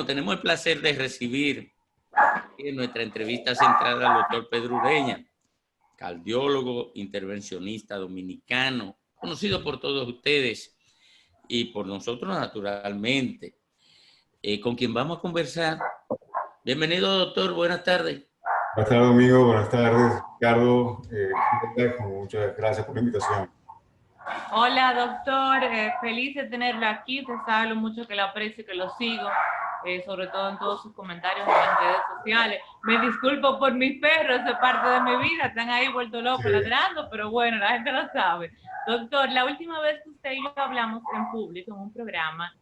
Tenemos el placer de recibir en nuestra entrevista central al doctor Pedro Ureña, cardiólogo, intervencionista dominicano, conocido por todos ustedes y por nosotros naturalmente, con quien vamos a conversar. Bienvenido, doctor, buenas tardes. Buenas tardes, amigo, buenas tardes, Ricardo. Muchas gracias por la invitación. Hola, doctor, feliz de tenerla aquí. Usted sabe lo mucho que lo aprecio y que lo sigo, sobre todo en todos sus comentarios en las redes sociales. Me disculpo por mis perros, es parte de mi vida, están ahí vuelto locos, ladrando, pero bueno, la gente lo sabe. Doctor, la última vez que usted y yo hablamos en público, en un programa,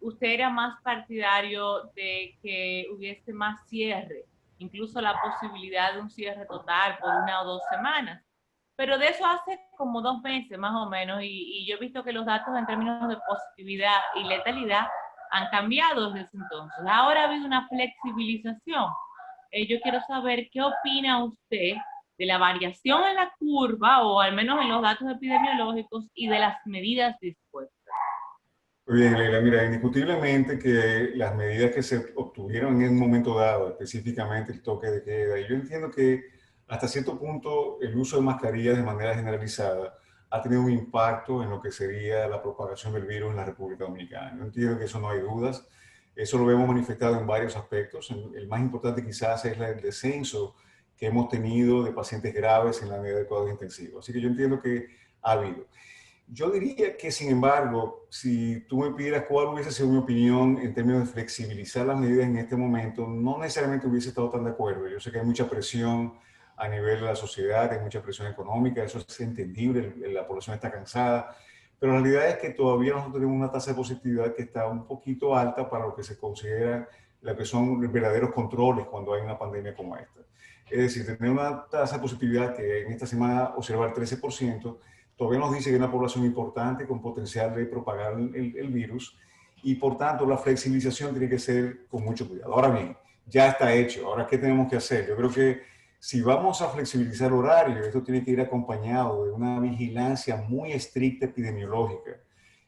usted era más partidario de que hubiese más cierre, incluso la posibilidad de un cierre total por 1 o 2 semanas. Pero de eso hace como 2 meses más o menos, y yo he visto que los datos en términos de positividad y letalidad han cambiado desde ese entonces. Ahora ha habido una flexibilización. Yo quiero saber qué opina usted de la variación en la curva, o al menos en los datos epidemiológicos, y de las medidas dispuestas. Muy bien, Leila, mira, indiscutiblemente que las medidas que se obtuvieron en un momento dado, específicamente el toque de queda, y yo entiendo que hasta cierto punto el uso de mascarillas de manera generalizada ha tenido un impacto en lo que sería la propagación del virus en la República Dominicana. Yo entiendo que eso no hay dudas, eso lo vemos manifestado en varios aspectos. El más importante quizás es el descenso que hemos tenido de pacientes graves en la unidad de cuidados intensivos. Así que yo entiendo que ha habido. Yo diría que, sin embargo, si tú me pidieras cuál hubiese sido mi opinión en términos de flexibilizar las medidas en este momento, no necesariamente hubiese estado tan de acuerdo. Yo sé que hay mucha presión a nivel de la sociedad, hay mucha presión económica, eso es entendible, la población está cansada, pero la realidad es que todavía nosotros tenemos una tasa de positividad que está un poquito alta para lo que se considera lo que son verdaderos controles cuando hay una pandemia como esta. Es decir, tener una tasa de positividad que en esta semana observa el 13%, todavía nos dice que hay una población importante con potencial de propagar el virus, y por tanto la flexibilización tiene que ser con mucho cuidado. Ahora bien, ya está hecho. Ahora, ¿qué tenemos que hacer? Yo creo que si vamos a flexibilizar horarios, esto tiene que ir acompañado de una vigilancia muy estricta epidemiológica.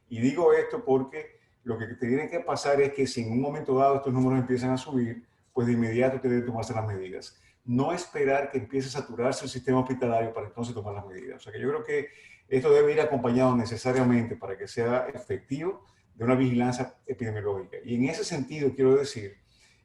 Y digo esto porque lo que tiene que pasar es que si en un momento dado estos números empiezan a subir, pues de inmediato tienen que tomarse las medidas. No esperar que empiece a saturarse el sistema hospitalario para entonces tomar las medidas. O sea que yo creo que esto debe ir acompañado necesariamente, para que sea efectivo, de una vigilancia epidemiológica. Y en ese sentido quiero decir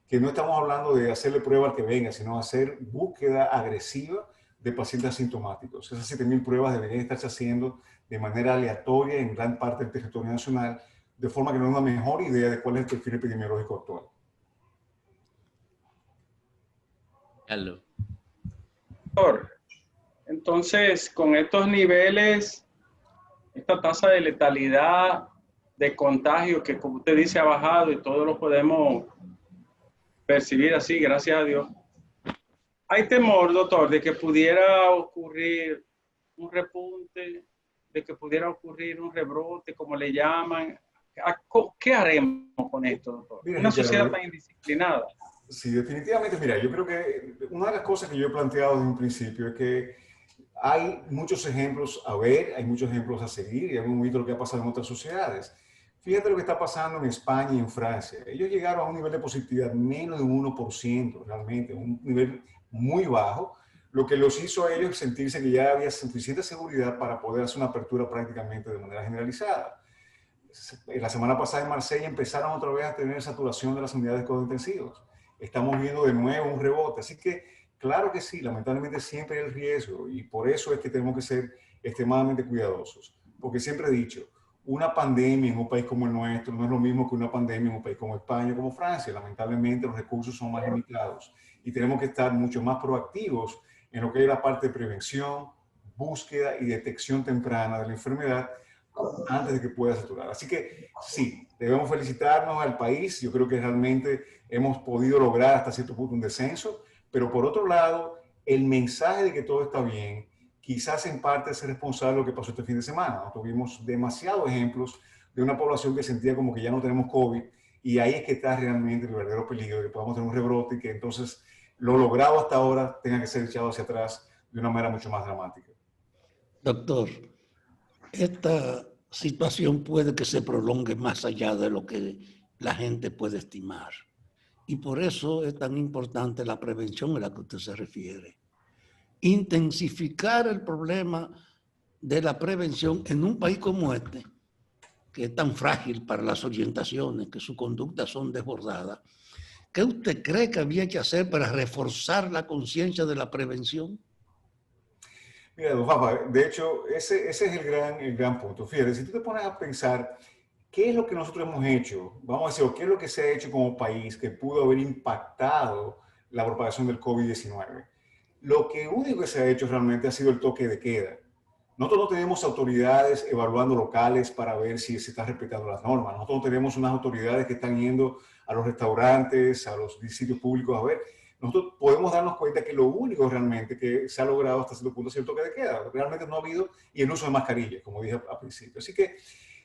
que no estamos hablando de hacerle prueba al que venga, sino hacer búsqueda agresiva de pacientes asintomáticos. Esas 7.000 pruebas deberían estarse haciendo de manera aleatoria en gran parte del territorio nacional, de forma que nos dé una mejor idea de cuál es el perfil epidemiológico actual. Carlos. Doctor, entonces, con estos niveles, esta tasa de letalidad, de contagio, que como usted dice ha bajado y todos lo podemos percibir así, gracias a Dios. ¿Hay temor, doctor, de que pudiera ocurrir un repunte, de que pudiera ocurrir un rebrote, como le llaman? ¿Qué haremos con esto, doctor? Mira, una sociedad tan indisciplinada. Sí, definitivamente. Mira, yo creo que una de las cosas que yo he planteado desde un principio es que hay muchos ejemplos a ver, hay muchos ejemplos a seguir, y hemos visto lo que ha pasado en otras sociedades. Fíjate lo que está pasando en España y en Francia. Ellos llegaron a un nivel de positividad menos de un 1%, realmente, un nivel muy bajo, lo que los hizo a ellos sentirse que ya había suficiente seguridad para poder hacer una apertura prácticamente de manera generalizada. La semana pasada en Marsella empezaron otra vez a tener saturación de las unidades de cuidados intensivos. Estamos viendo de nuevo un rebote. Así que, claro que sí, lamentablemente siempre hay el riesgo, y por eso es que tenemos que ser extremadamente cuidadosos. Porque siempre he dicho, una pandemia en un país como el nuestro no es lo mismo que una pandemia en un país como España o como Francia. Lamentablemente los recursos son más limitados y tenemos que estar mucho más proactivos en lo que es la parte de prevención, búsqueda y detección temprana de la enfermedad antes de que pueda saturar. Así que sí, debemos felicitarnos al país. Yo creo que realmente hemos podido lograr hasta cierto punto un descenso, pero por otro lado, el mensaje de que todo está bien quizás en parte es responsable de lo que pasó este fin de semana. Tuvimos demasiados ejemplos de una población que sentía como que ya no tenemos COVID, y ahí es que está realmente el verdadero peligro de que podamos tener un rebrote y que entonces lo logrado hasta ahora tenga que ser echado hacia atrás de una manera mucho más dramática. Doctor, esta situación puede que se prolongue más allá de lo que la gente puede estimar. Y por eso es tan importante la prevención a la que usted se refiere. Intensificar el problema de la prevención en un país como este, que es tan frágil para las orientaciones, que sus conductas son desbordadas. ¿Qué usted cree que había que hacer para reforzar la conciencia de la prevención? Mira, don Juanpa, de hecho, ese es el gran punto. Fíjate, si tú te pones a pensar qué es lo que nosotros hemos hecho, vamos a decir, o qué es lo que se ha hecho como país que pudo haber impactado la propagación del COVID-19. Lo que único que se ha hecho realmente ha sido el toque de queda. Nosotros no tenemos autoridades evaluando locales para ver si se están respetando las normas. Nosotros no tenemos unas autoridades que están yendo a los restaurantes, a los sitios públicos a ver. Nosotros podemos darnos cuenta que lo único realmente que se ha logrado hasta cierto punto es el toque de queda. Realmente no ha habido, y el uso de mascarillas, como dije al principio. Así que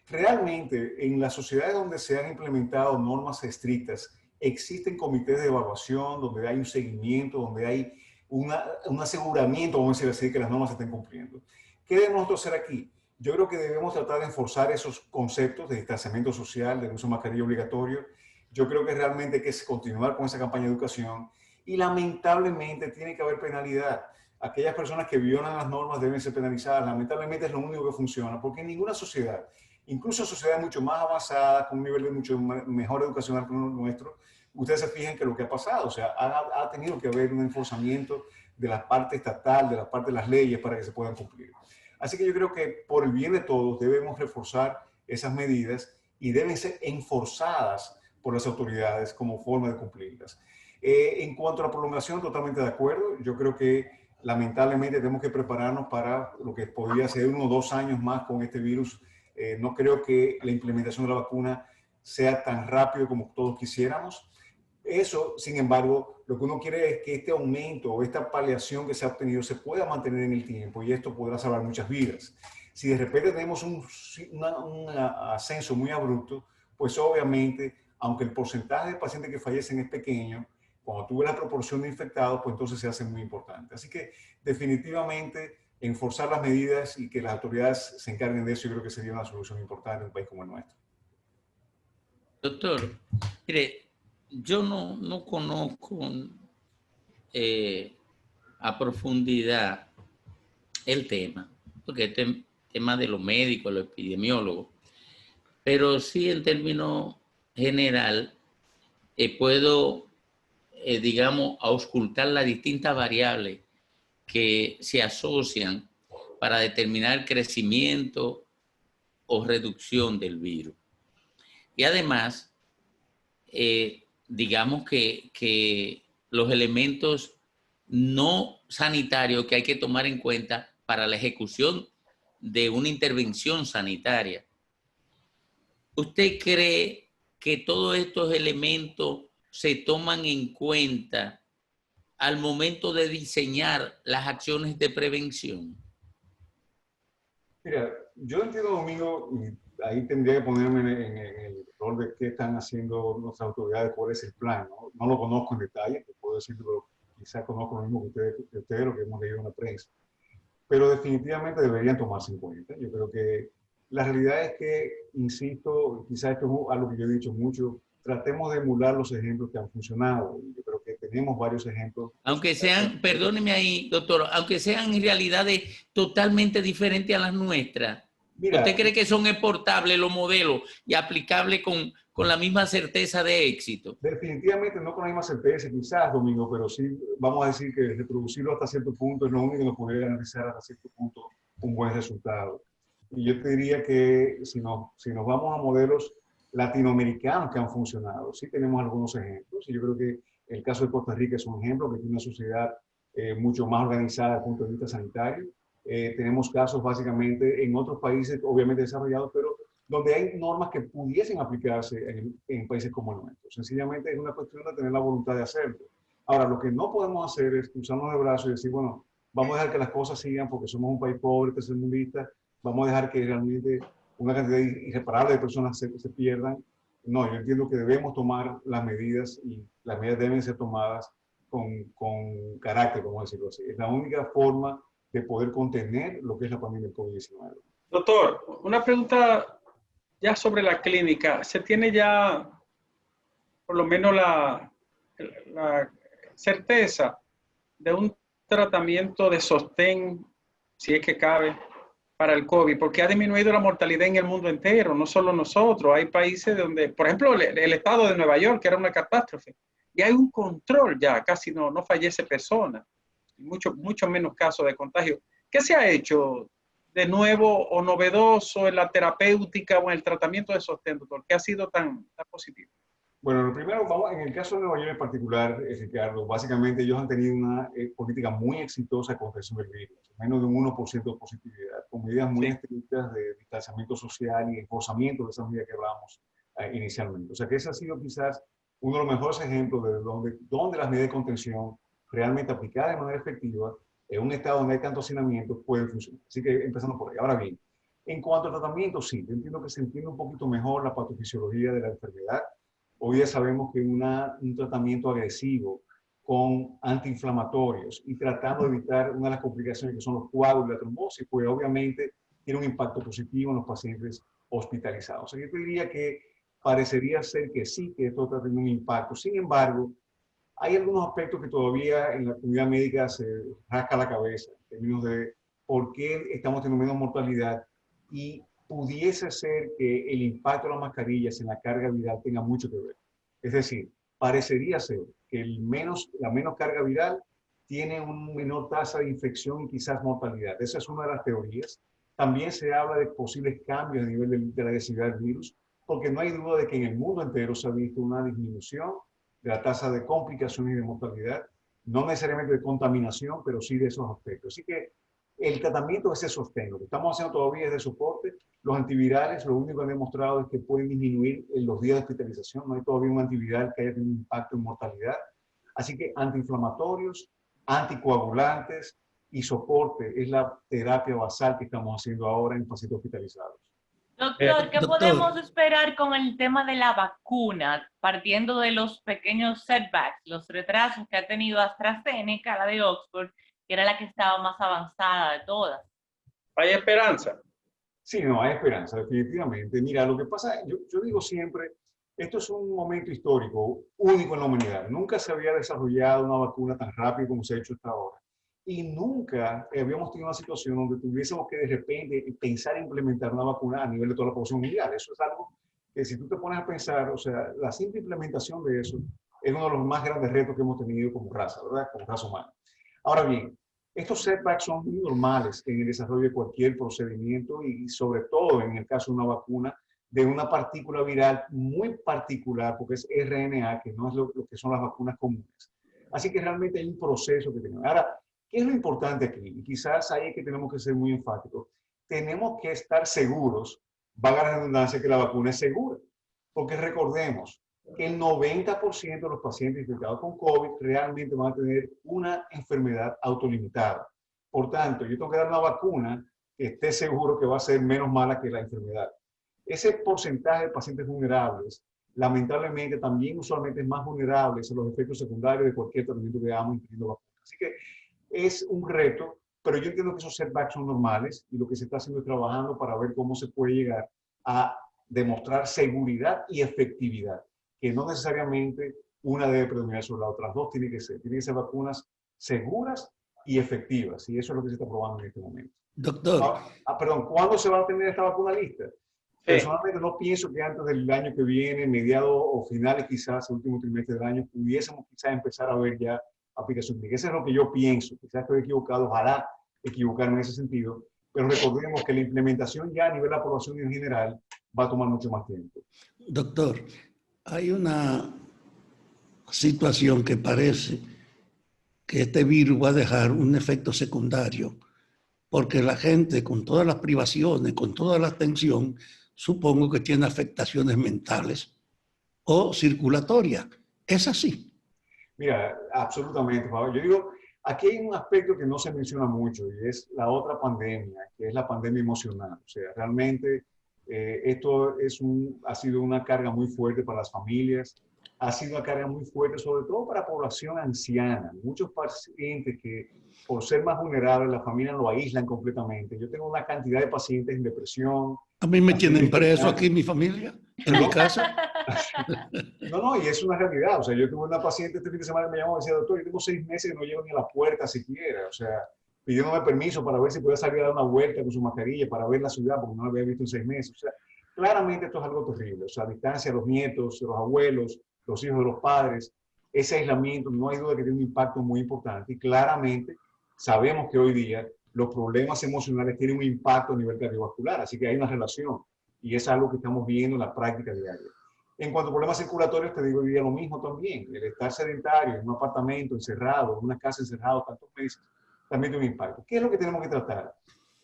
realmente en las sociedades donde se han implementado normas estrictas, existen comités de evaluación, donde hay un seguimiento, donde hay un aseguramiento, vamos a decir así, que las normas se estén cumpliendo. ¿Qué debemos nosotros hacer aquí? Yo creo que debemos tratar de enforzar esos conceptos de distanciamiento social, de uso de mascarilla obligatorio. Yo creo que realmente hay que continuar con esa campaña de educación y lamentablemente tiene que haber penalidad. Aquellas personas que violan las normas deben ser penalizadas. Lamentablemente es lo único que funciona, porque en ninguna sociedad, incluso sociedades mucho más avanzadas, con un nivel de mucho mejor educacional que el nuestro, ustedes se fijan que lo que ha pasado, o sea, ha tenido que haber un enforzamiento de la parte estatal, de la parte de las leyes para que se puedan cumplir. Así que yo creo que por el bien de todos debemos reforzar esas medidas y deben ser enforzadas por las autoridades como forma de cumplirlas. En cuanto a la prolongación, totalmente de acuerdo. Yo creo que lamentablemente tenemos que prepararnos para lo que podría ser 1 o 2 años más con este virus. No creo que la implementación de la vacuna sea tan rápido como todos quisiéramos. Eso, sin embargo, lo que uno quiere es que este aumento o esta paliación que se ha obtenido se pueda mantener en el tiempo y esto podrá salvar muchas vidas. Si de repente tenemos un ascenso muy abrupto, pues obviamente, aunque el porcentaje de pacientes que fallecen es pequeño, cuando tú ves la proporción de infectados, pues entonces se hace muy importante. Así que definitivamente enforzar las medidas y que las autoridades se encarguen de eso, yo creo que sería una solución importante en un país como el nuestro. Doctor, mire, yo no conozco a profundidad el tema, porque este tema de los médicos, los epidemiólogos, pero sí en términos general puedo, digamos, auscultar las distintas variables que se asocian para determinar el crecimiento o reducción del virus. Y además, digamos que los elementos no sanitarios que hay que tomar en cuenta para la ejecución de una intervención sanitaria. ¿Usted cree que todos estos elementos se toman en cuenta al momento de diseñar las acciones de prevención? Mira, yo entiendo, Domingo, y ahí tendría que ponerme en el rol de qué están haciendo nuestras autoridades, cuál es el plan, ¿no? No lo conozco en detalle, te puedo decir, pero quizás conozco lo mismo que ustedes, lo que hemos leído en la prensa. Pero definitivamente deberían tomarse en cuenta. Yo creo que la realidad es que, insisto, quizás esto es algo que yo he dicho mucho, tratemos de emular los ejemplos que han funcionado. Yo creo que tenemos varios ejemplos. Aunque sean, perdóneme ahí, doctor, aunque sean en realidades totalmente diferentes a las nuestras. Mira, ¿usted cree que son exportables los modelos y aplicables con la misma certeza de éxito? Definitivamente no con la misma certeza, quizás, Domingo, pero sí vamos a decir que reproducirlo hasta cierto punto es lo único que nos podría garantizar hasta cierto punto un buen resultado. Y yo te diría que si nos vamos a modelos latinoamericanos que han funcionado, sí tenemos algunos ejemplos. Y yo creo que el caso de Costa Rica es un ejemplo, que tiene una sociedad mucho más organizada desde el punto de vista sanitario. Tenemos casos básicamente en otros países, obviamente desarrollados, pero donde hay normas que pudiesen aplicarse en países como el nuestro. Sencillamente es una cuestión de tener la voluntad de hacerlo. Ahora, lo que no podemos hacer es cruzarnos de brazos y decir, bueno, vamos a dejar que las cosas sigan porque somos un país pobre, tercermundista, vamos a dejar que realmente una cantidad irreparable de personas se pierdan. No, yo entiendo que debemos tomar las medidas y las medidas deben ser tomadas con carácter, como decirlo así. Es la única forma de poder contener lo que es la pandemia del COVID-19. Doctor, una pregunta ya sobre la clínica. ¿Se tiene ya por lo menos la certeza de un tratamiento de sostén, si es que cabe, para el COVID, porque ha disminuido la mortalidad en el mundo entero, no solo nosotros. Hay países donde, por ejemplo, el estado de Nueva York, que era una catástrofe, y hay un control ya, casi no fallece persona, mucho menos casos de contagio. ¿Qué se ha hecho de nuevo o novedoso en la terapéutica o en el tratamiento de sostén, doctor? ¿Qué ha sido tan positivo? Bueno, lo primero, en el caso de Nueva York en particular, Ricardo, básicamente ellos han tenido una política muy exitosa de contención del virus, menos de un 1% de positividad, con medidas muy estrictas de distanciamiento social y enforzamiento de esas medidas que hablamos inicialmente. O sea que ese ha sido quizás uno de los mejores ejemplos de donde las medidas de contención realmente aplicadas de manera efectiva en un estado donde hay tanto hacinamiento pueden funcionar. Así que empezando por ahí. Ahora bien, en cuanto al tratamiento, sí, yo entiendo que se entiende un poquito mejor la patofisiología de la enfermedad. Hoy día sabemos que un tratamiento agresivo con antiinflamatorios y tratando de evitar una de las complicaciones que son los coágulos y la trombosis, pues obviamente tiene un impacto positivo en los pacientes hospitalizados. O sea, yo te diría que parecería ser que sí, que esto está teniendo un impacto. Sin embargo, hay algunos aspectos que todavía en la comunidad médica se rasca la cabeza en términos de por qué estamos teniendo menos mortalidad y pudiese ser que el impacto de las mascarillas en la carga viral tenga mucho que ver. Es decir, parecería ser que la menos carga viral tiene una menor tasa de infección y quizás mortalidad. Esa es una de las teorías. También se habla de posibles cambios a nivel de la agresividad del virus, porque no hay duda de que en el mundo entero se ha visto una disminución de la tasa de complicaciones y de mortalidad, no necesariamente de contaminación, pero sí de esos aspectos. Así que el tratamiento es de sostén. Lo que estamos haciendo todavía es de soporte. Los antivirales, lo único que han demostrado es que pueden disminuir los días de hospitalización. No hay todavía un antiviral que haya tenido un impacto en mortalidad. Así que antiinflamatorios, anticoagulantes y soporte es la terapia basal que estamos haciendo ahora en pacientes hospitalizados. Doctor, ¿qué podemos esperar con el tema de la vacuna, partiendo de los pequeños setbacks, los retrasos que ha tenido AstraZeneca, la de Oxford, que era la que estaba más avanzada de todas? ¿Hay esperanza? Sí, no, hay esperanza, definitivamente. Mira, lo que pasa, yo digo siempre, esto es un momento histórico, único en la humanidad. Nunca se había desarrollado una vacuna tan rápido como se ha hecho hasta ahora. Y nunca habíamos tenido una situación donde tuviésemos que de repente pensar en implementar una vacuna a nivel de toda la población mundial. Eso es algo que si tú te pones a pensar, o sea, la simple implementación de eso es uno de los más grandes retos que hemos tenido como raza, ¿verdad? Como raza humana. Ahora bien, estos setbacks son muy normales en el desarrollo de cualquier procedimiento y sobre todo en el caso de una vacuna de una partícula viral muy particular, porque es RNA, que no es lo que son las vacunas comunes. Así que realmente hay un proceso que tenemos. Ahora, ¿qué es lo importante aquí? Y quizás ahí es que tenemos que ser muy enfáticos. Tenemos que estar seguros, valga la redundancia, que la vacuna es segura. Porque recordemos que el 90% de los pacientes infectados con COVID realmente van a tener una enfermedad autolimitada. Por tanto, yo tengo que dar una vacuna que esté seguro que va a ser menos mala que la enfermedad. Ese porcentaje de pacientes vulnerables, lamentablemente, también usualmente es más vulnerable a los efectos secundarios de cualquier tratamiento que hagamos incluyendo vacunas. Así que es un reto, pero yo entiendo que esos setbacks son normales y lo que se está haciendo es trabajando para ver cómo se puede llegar a demostrar seguridad y efectividad, que no necesariamente una debe predominar sobre la otra. Las dos tienen que ser vacunas seguras y efectivas, y eso es lo que se está probando en este momento. Doctor. Perdón, ¿cuándo se va a tener esta vacuna lista? Personalmente no pienso que antes del año que viene, mediados o finales quizás, el último trimestre del año, pudiésemos quizás empezar a ver ya aplicación clínica. Eso es lo que yo pienso. Quizás estoy equivocado, ojalá equivocarme en ese sentido, pero recordemos que la implementación ya a nivel de la población en general va a tomar mucho más tiempo. Doctor, hay una situación que parece que este virus va a dejar un efecto secundario, porque la gente con todas las privaciones, con toda la atención, supongo que tiene afectaciones mentales o circulatorias. ¿Es así? Mira, absolutamente, Pablo. Yo digo, aquí hay un aspecto que no se menciona mucho y es la otra pandemia, que es la pandemia emocional. O sea, realmente esto ha sido una carga muy fuerte para las familias, ha sido una carga muy fuerte sobre todo para la población anciana. Muchos pacientes que por ser más vulnerables, la familia lo aíslan completamente. Yo tengo una cantidad de pacientes en depresión. A mí me tienen preso aquí en mi familia, en mi casa. No, y es una realidad. O sea, yo tuve una paciente este fin de semana que me llamó y decía, doctor, yo tengo 6 meses que no llego ni a la puerta siquiera. O sea, pidiéndome permiso para ver si podía salir a dar una vuelta con su mascarilla, para ver la ciudad, porque no la había visto en 6 meses. O sea, claramente esto es algo terrible. O sea, a distancia, los nietos, los abuelos, los hijos de los padres, ese aislamiento, no hay duda que tiene un impacto muy importante. Y claramente sabemos que hoy día los problemas emocionales tienen un impacto a nivel cardiovascular. Así que hay una relación. Y es algo que estamos viendo en la práctica diaria. En cuanto a problemas circulatorios, te digo hoy día lo mismo también. El estar sedentario en un apartamento encerrado, en una casa encerrado tantos meses, también tiene un impacto. ¿Qué es lo que tenemos que tratar?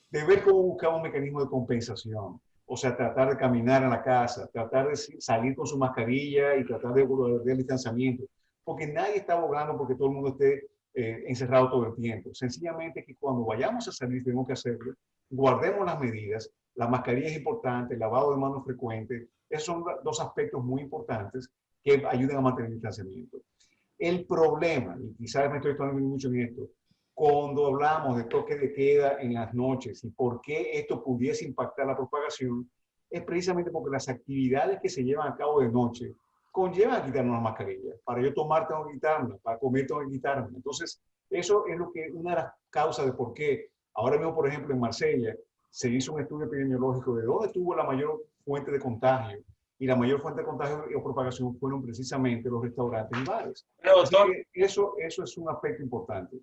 De ver cómo buscamos un mecanismo de compensación. O sea, tratar de caminar en la casa, tratar de salir con su mascarilla y tratar de guardar el distanciamiento. Porque nadie está abogando porque todo el mundo esté encerrado todo el tiempo. Sencillamente que cuando vayamos a salir tenemos que hacerlo, guardemos las medidas, la mascarilla es importante, el lavado de manos frecuente, esos son dos aspectos muy importantes que ayudan a mantener el distanciamiento. El problema, y quizás me estoy tomando mucho en esto, cuando hablamos de toque de queda en las noches y por qué esto pudiese impactar la propagación, es precisamente porque las actividades que se llevan a cabo de noche conllevan a quitarnos la mascarilla. Para yo tomar tengo que quitarme, para comer tengo que quitarme. Entonces, eso es lo que una de las causas de por qué ahora mismo, por ejemplo, en Marsella, se hizo un estudio epidemiológico de dónde tuvo la mayor fuente de contagio. Y la mayor fuente de contagio y propagación fueron precisamente los restaurantes y bares. Bueno, doctor, eso es un aspecto importante.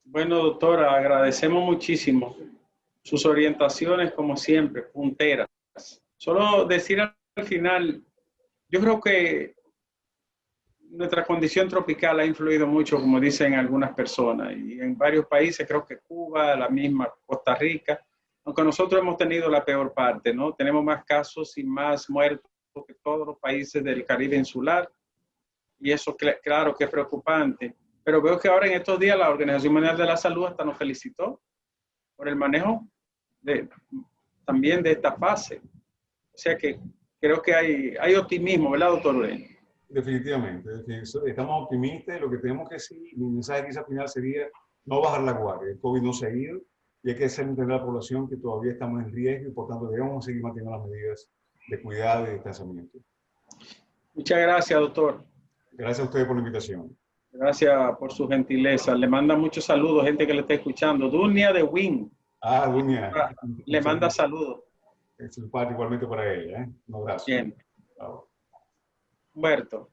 bueno, doctora, agradecemos muchísimo sus orientaciones, como siempre, punteras. Solo decir al final, yo creo que nuestra condición tropical ha influido mucho, como dicen algunas personas, y en varios países, creo que Cuba, la misma Costa Rica, aunque nosotros hemos tenido la peor parte, ¿no? Tenemos más casos y más muertos que todos los países del Caribe insular, y eso claro que es preocupante. Pero veo que ahora en estos días la Organización Mundial de la Salud hasta nos felicitó por el manejo también de esta fase. O sea que creo que hay optimismo, ¿verdad, doctor Ureña? Definitivamente. Estamos optimistas. Lo que tenemos que decir, mi mensaje quizá final sería no bajar la guardia. El COVID no se ha ido y hay que hacer entender a la población que todavía estamos en riesgo y por tanto debemos seguir manteniendo las medidas de cuidado y distanciamiento. Muchas gracias, doctor. Gracias a ustedes por la invitación. Gracias por su gentileza. Le manda muchos saludos, gente que le está escuchando. Dunia de Win. Ah, Dunia. Le manda saludos. Es simpático igualmente para ella. Un abrazo. Bien. Chao. Humberto.